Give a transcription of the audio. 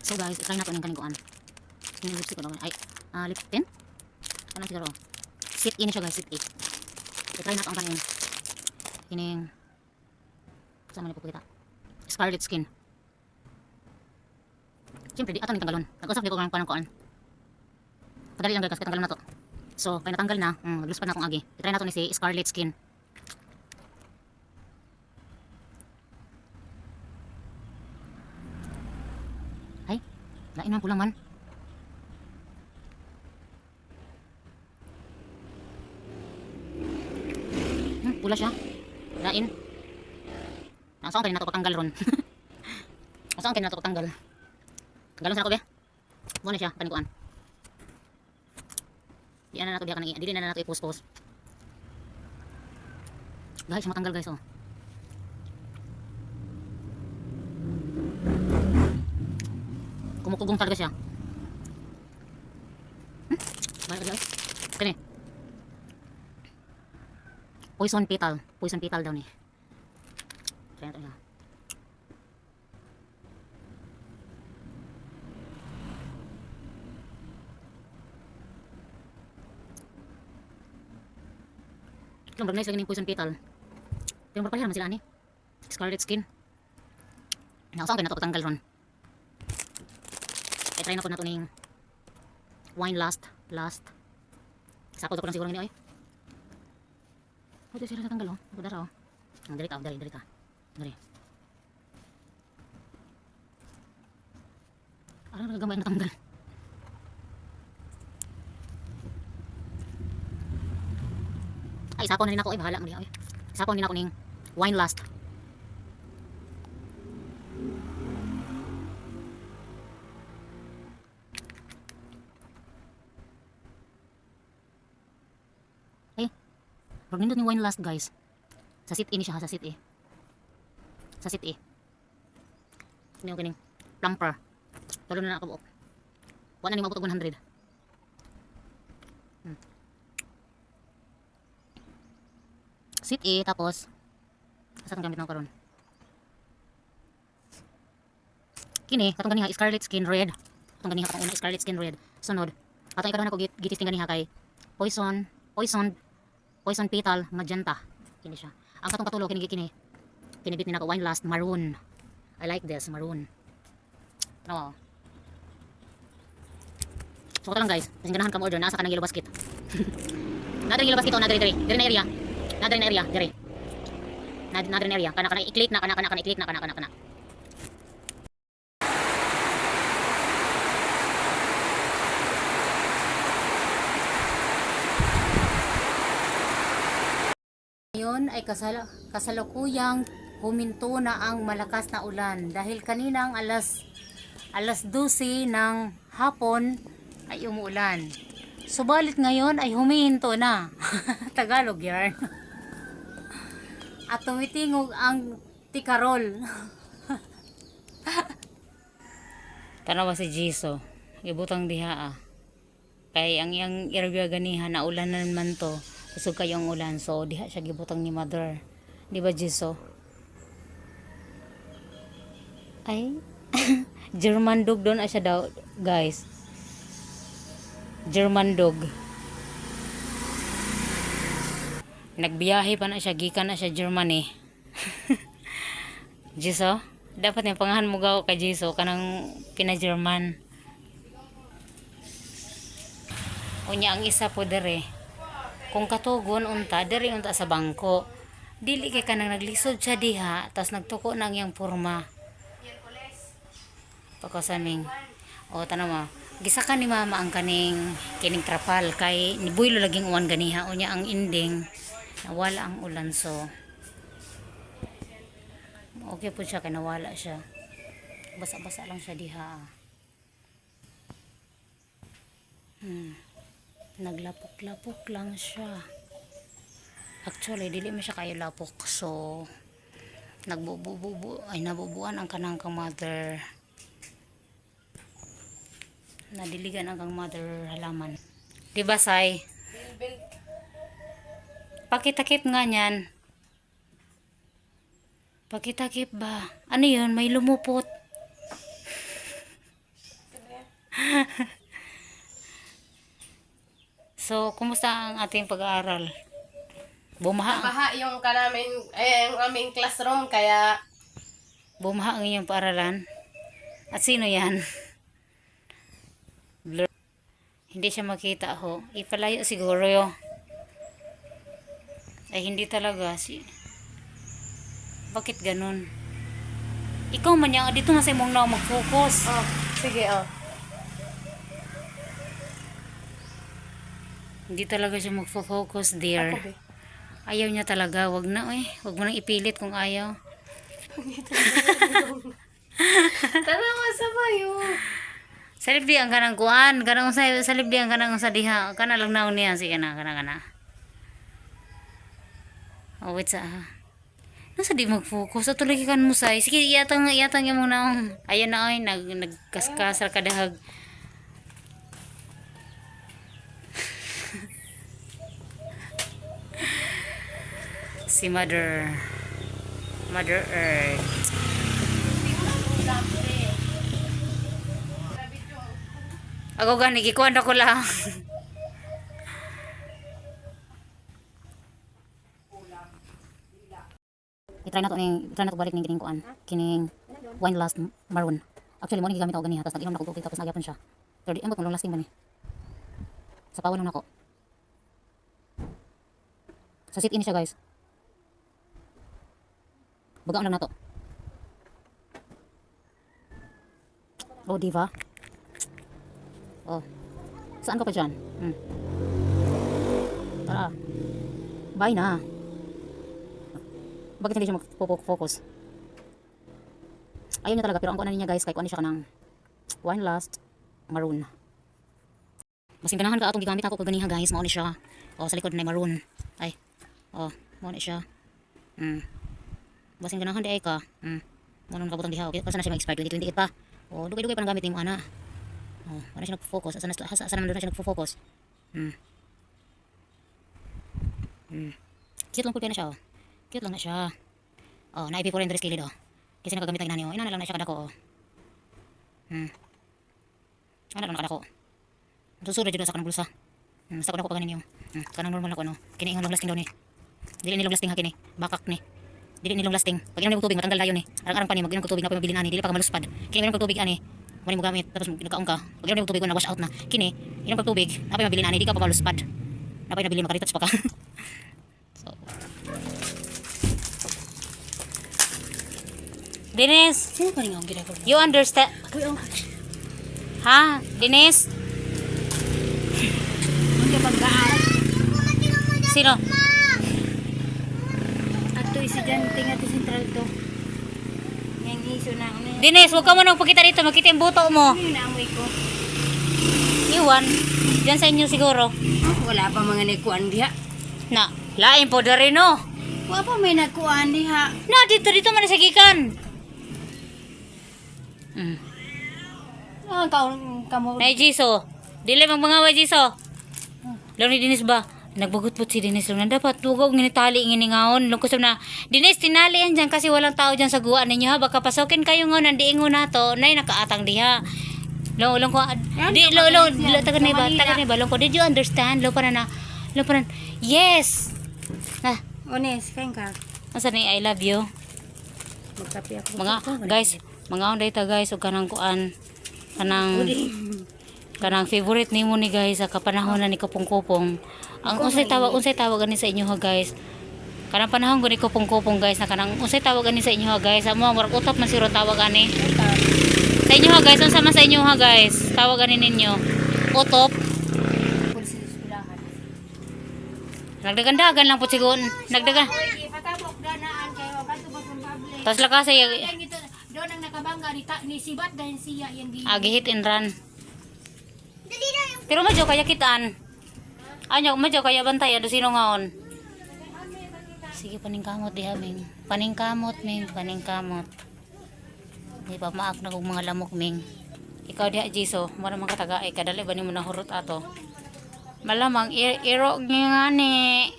So guys, try nato ning kaning kuan. Yung lipstick ko ay lip tint. Anong siguro? Sit in siya guys, sit in. Try nato ang kaning kining sama ni kita. Scarlet Skin. Siyempre di ato ning tanggalon. Nag-usap di ko kang kuan. Padali lang guys, tanggalon na to. So, kaya natanggal na, magluspan na itong agi. I-try na ito ni si Scarlet Skin. Ay, lain man pulang man. Pula siya. Lain. Nasaan ka rin na ito pagtanggal ron. Nasaan ka rin na ito pagtanggal. Tanggalon sa ako be. Muna siya, panikuan. Di na nato di na nato i-post. Guys, matanggal guys oh. Kumukugong talaga siya. Bayo guys. Kani. Poison petal daw ni. Try natin na. Lang nice lagi ning poison petal. Pero magpahiram sila ani. Scarlet Skin. Nausaw na to patanggal ron. Try na ko na to ning wine last. Sakot ko lang siguro ngini oy. Ito sila natanggal oh. Budara oh. Dali ka. Dali. Ano gamay natanggal. Ay, sakon na rin ako. Ay, bahala mo rin. Sakon din ako ning wine last. Ay, pag nindot ni wine last guys. Sa sit-in siya ha, sa sit-in. Sa sit-in. Ano yung kining plumper. Tolo na ako buok. Wala na ni mabot og 100. Sit tapos asa tong gamit nako karon? Kini katong ganiha Scarlet Skin red. Katong ganiha katong una Scarlet Skin red. Sunod, atong ikaron ako gitisting ganiha kay poison petal magenta. Kini siya. Ang katong katulo kini kinibit ni nako wine last maroon. I like this maroon. No. So lang guys, kasi ganahan ka mo order nasa kanang yellow basket. Nadiri yellow basket o nadiri na area. Nadiri na area, diri. Nadiri na area. Kana i-click na kana. Ngayon ay kasalukuyang huminto na ang malakas na ulan dahil kaninang alas 12 ng hapon ay umuulan. Subalit ngayon ay humihinto na. Tagalog yarn. At tumitingog ang tikarol. Tanawa si Jiso. Ibutang diha kay ang iyang area ganihan na ulan na naman to. Usog kayong ulan. So diha siya gibutang ni mother. Di ba Jiso? Ay. German dog doon siya daw guys. German dog. Nagbiyahe pa na siya, gikan na siya Germany. Jiso, dapat yung pangahan mo gaw kay Jiso kanang pina-German. Unya ang isa po dere. Kung katugon unta, dere unta sa bangko. Dili kay kanang naglisod siya diha, tas nagtuko na ang iyang porma. Pagkasaming, o tanaw mo, gisakan ni mama ang kining trapal kay nibuylo laging uwan ganiha. Unya ang ending nawala ang ulan so okay po siya kay nawala siya. Basa-basa lang siya diha. Naglapok-lapok lang siya. Actually dili mo siya kayo lapok so nabubuan ang kanang kang mother. Nadiligan ang kang mother halaman. Diba say? Pakitakip nga niyan. Pakitakip ba? Ano yun? May lumupot. So, kumusta ang ating pag-aaral? Bumaha. Baha yung kanamin, yung aming classroom, kaya Bumaha ang inyong paaralan. At sino yan? Blur. Hindi siya makita ho. Ipalayo siguro yo. Ay hindi talaga. Bakit ganun? Ikaw man yan. Dito na sa imong na mag-focus. sige, Hindi talaga siya mag-focus, dear. Ako, be. Ayaw niya talaga. Wag na eh. Wag mo nang ipilit kung ayaw. Tanawa sa bayo. Salibdi ang kanang kuan. Kanang salibdi ang kanang sa diha. Kana lang naon niya. Sige na. Kana. Oh, wait sa nasa di mag-focus. Ato lagi kan mo say. Sige, iyatang yung mong naong. Ayan na ay. Nagkaskasar kadahag. Si Mother Earth. Ako gani, gikuan ko lang. I-try na to balik ning kining kuan. Kining wine last maroon. Actually mo ni gigamit ako ganiha tapos nag-inom na ko tapos nagyapon siya. Pero di ambot mo long lasting ba ni? Sa pawon lang nako. Sa sit in siya guys. Bagaan lang na to. Oh, diva. Oh. Saan ka pa dyan? Tara. Bye na. Bakit hindi siya mag-focus? Ayun niya talaga. Pero ang kuanan niya guys, kay kuanan siya kanang wine last maroon. Masing ganahan ka atong gigamit ako kaganiha guys. Mao ni siya. Oh, sa likod na maroon. Ay. Oh, mao ni siya. Basing ganahan di ay ka. Munong kabutang diha. Okay, kasi na siya mag-expire 2028 pa. Oh, dugay-dugay pa nang gamit nimo ana. Oh, wala siya nagfo-focus. Asa naman doon siya nagfo-focus. Cute lang po na siya. Oh. Cute lang na siya. Oh, na IP4 dress kilid oh. Kasi nakagamit ang inani oh. Ina na lang na siya kadako oh. Ana lang nakadako. Susunod jud sa kanang bulsa. Sa ko na ko pa ganin yung. Kanang normal ako no. Kini ingon long lasting daw ni. Dili ni long lasting ha kini. Bakak ni. Dili ni long lasting. Pag inom ng tubig matanggal dayon ni. Arang-arang pa ni mag-inom ng tubig na pa mabilin ani. Dili pa ka maluspad. Kini inom ng tubig ani. Mali mo gamit tapos nagkaon ka. Pag inom ng tubig na wash out na. Kini inom ng tubig na pa mabilin ani. Di ka pa maluspad. Na pa nabili makaritats pa ka. So. Dennis, Sino pa rin ang ginagawa? you understand? Ha? Dennis? Hindi pagkaan. Sino? Ato isidante nga to sentral to. Yang iso na ano. Dennis, huwag ka mo nang pagkita dito. Makita yung buto mo. Ano yung naamoy ko? Iwan. Diyan sa inyo siguro. Wala pa mga nagkuan diha. Na, lain po na rin no. Wala pa may nagkuan diha. Na, dito manisagikan. Kamo. Nay Jiso. Dili mang mga way Jiso. Lang ni Dennis ba? Nagbagot po si Dennis lang. Dapat tugaw nginitali nginingaon. Lungkos na. Dennis, tinali yan dyan kasi walang tao dyan sa guwaan ninyo ha. Baka pasokin kayo nga nandiingo na to. Nay, nakaatang diha. Long ko. Taga na ba? Long ko. Did you understand? Lo pa na. Yes. Ah, Ones, kain ka. asa ni I love you. Magkape ako. Mga guys, mga onday ta guys ug kanang kuan kanang favorite nimo ni guys sa kapanahon na ni Kupong-Kupong. Ang unsay tawag ani sa inyo ha guys. Kanang panahon gani Kupong-Kupong guys na kanang unsay tawag ani sa inyo ha guys. Amo murag utop man siro tawag ani. Sa inyo ha guys, unsa man sa inyo ha guys? Tawag ani ninyo. Utop. Nagdagandagan lang po sigon. Nagdagan. Patabok danaan kayo kadto ba from public. Tas lakas ay Doon ang nakabangga ni Sibat dahil siya yung hit and run. Pero medyo kaya kitaan. Anyo, medyo kaya bantay ado sino ngaon. Sige paningkamot di haming. Paningkamot ming, paningkamot. Di ba maak na kong mga lamok ming. Ikaw diha Jiso, mo man kataga ay kadali ba nimo nahurot ato. Malamang iro ngani.